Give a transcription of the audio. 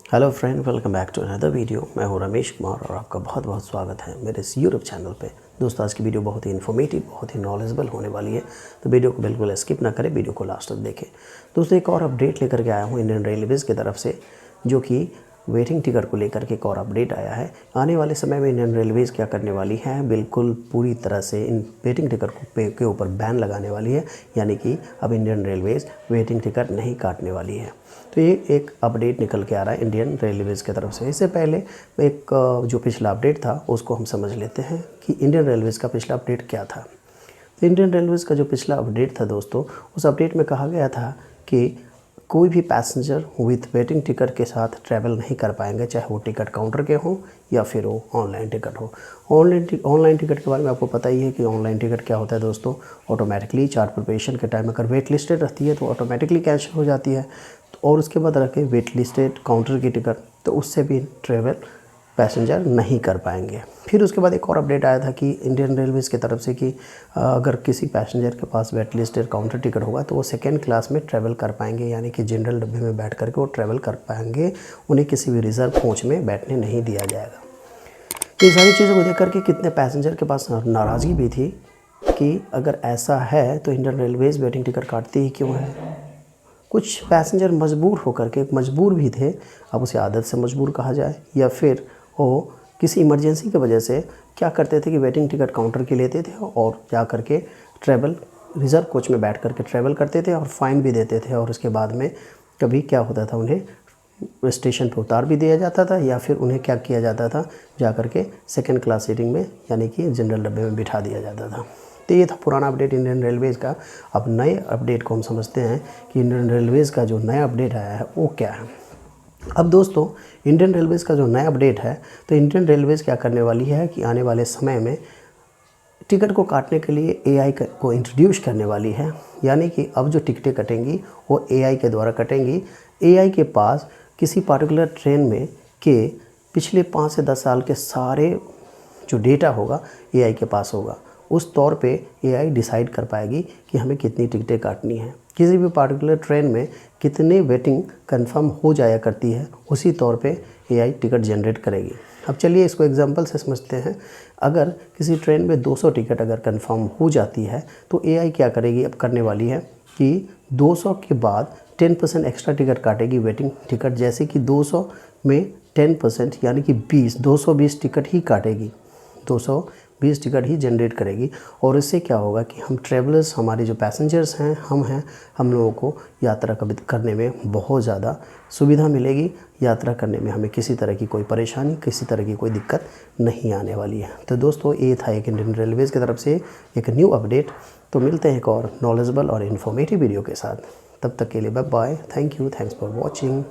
Hello friend, welcome back to another video. मैं हूं रमेश कुमार और आपका बहुत बहुत स्वागत है मेरे इस यूट्यूब चैनल पे। दोस्तों, आज की वीडियो बहुत ही इन्फॉर्मेटिव, बहुत ही नॉलेजेबल होने वाली है, तो वीडियो को बिल्कुल स्किप ना करें, वीडियो को लास्ट तक देखें। दोस्तों, एक और अपडेट लेकर के आया हूँ इंडियन रेलवेज़ की तरफ से, जो कि वेटिंग टिकट को लेकर के एक और अपडेट आया है। आने वाले समय में इंडियन रेलवेज़ क्या करने वाली है, बिल्कुल पूरी तरह से इन वेटिंग टिकट के ऊपर बैन लगाने वाली है, यानी कि अब इंडियन रेलवेज़ वेटिंग टिकट नहीं काटने वाली है। तो ये एक अपडेट निकल के आ रहा है इंडियन रेलवेज़ की तरफ से। इससे पहले एक जो पिछला अपडेट था उसको हम समझ लेते हैं कि इंडियन रेलवेज़ का पिछला अपडेट क्या था। तो इंडियन रेलवेज़ का जो पिछला अपडेट था दोस्तों, उस अपडेट में कहा गया था कि कोई भी पैसेंजर विथ वेटिंग टिकट के साथ ट्रैवल नहीं कर पाएंगे, चाहे वो टिकट काउंटर के हों या फिर वो ऑनलाइन टिकट हो। ऑनलाइन टिकट के बारे में आपको पता ही है कि ऑनलाइन टिकट क्या होता है दोस्तों। ऑटोमेटिकली चार्ट प्रिपरेशन के टाइम अगर वेट लिस्टेड रहती है तो ऑटोमेटिकली कैंसिल हो जाती है, और उसके बाद रखे वेट लिस्टेड काउंटर की टिकट, तो उससे भी ट्रैवल पैसेंजर नहीं कर पाएंगे। फिर उसके बाद एक और अपडेट आया था कि इंडियन रेलवेज़ की तरफ से कि अगर किसी पैसेंजर के पास वेट लिस्टेड काउंटर टिकट होगा तो वो सेकेंड क्लास में ट्रैवल कर पाएंगे, यानी कि जनरल डब्बे में बैठ करके वो ट्रैवल कर पाएंगे, उन्हें किसी भी रिजर्व कोच में बैठने नहीं दिया जाएगा। तो ये सारी चीज़ों को देख करके कितने पैसेंजर के पास नाराज़गी भी थी कि अगर ऐसा है तो इंडियन रेलवेज़ वेटिंग टिकट काटती ही क्यों है। कुछ पैसेंजर मजबूर होकर के, मजबूर भी थे, अब उसे आदत से मजबूर कहा जाए या फिर वो किसी इमरजेंसी की वजह से क्या करते थे कि वेटिंग टिकट काउंटर के लेते थे और जा करके ट्रैवल रिज़र्व कोच में बैठ करके ट्रैवल करते थे और फ़ाइन भी देते थे, और उसके बाद में कभी क्या होता था, उन्हें स्टेशन पर उतार भी दिया जाता था या फिर उन्हें क्या किया जाता था, जा करके सेकेंड क्लास सीटिंग में यानी कि जनरल डब्बे में बिठा दिया जाता था। तो ये था पुराना अपडेट इंडियन रेलवेज़ का। अब नए अपडेट को हम समझते हैं कि इंडियन रेलवेज़ का जो नया अपडेट आया है वो क्या है। अब दोस्तों, इंडियन रेलवेज़ का जो नया अपडेट है, तो इंडियन रेलवेज़ क्या करने वाली है कि आने वाले समय में टिकट को काटने के लिए एआई को इंट्रोड्यूस करने वाली है, यानी कि अब जो टिकटें कटेंगी वो एआई के द्वारा कटेंगी। एआई के पास किसी पार्टिकुलर ट्रेन में के पिछले 5 से 10 साल के सारे जो डेटा होगा एआई के पास होगा। उस तौर पे एआई डिसाइड कर पाएगी कि हमें कितनी टिकटें काटनी है, किसी भी पार्टिकुलर ट्रेन में कितनी वेटिंग कंफर्म हो जाया करती है, उसी तौर पे एआई टिकट जनरेट करेगी। अब चलिए इसको एग्जांपल से समझते हैं। अगर किसी ट्रेन में 200 टिकट अगर कंफर्म हो जाती है तो एआई क्या करेगी, अब करने वाली है कि 200 के बाद 10% एक्स्ट्रा टिकट काटेगी वेटिंग टिकट, जैसे कि 200 में 10% यानी कि 220 टिकट ही काटेगी, 220 टिकट ही जनरेट करेगी। और इससे क्या होगा कि हम ट्रैवलर्स, हमारे जो पैसेंजर्स हैं, हम लोगों को यात्रा करने में बहुत ज़्यादा सुविधा मिलेगी। यात्रा करने में हमें किसी तरह की कोई परेशानी, किसी तरह की कोई दिक्कत नहीं आने वाली है। तो दोस्तों, ये था एक इंडियन रेलवेज़ की तरफ से एक न्यू अपडेट। तो मिलते हैं एक और नॉलेजेबल और इन्फॉर्मेटिव वीडियो के साथ। तब तक के लिए bye bye, thank you, thanks for watching.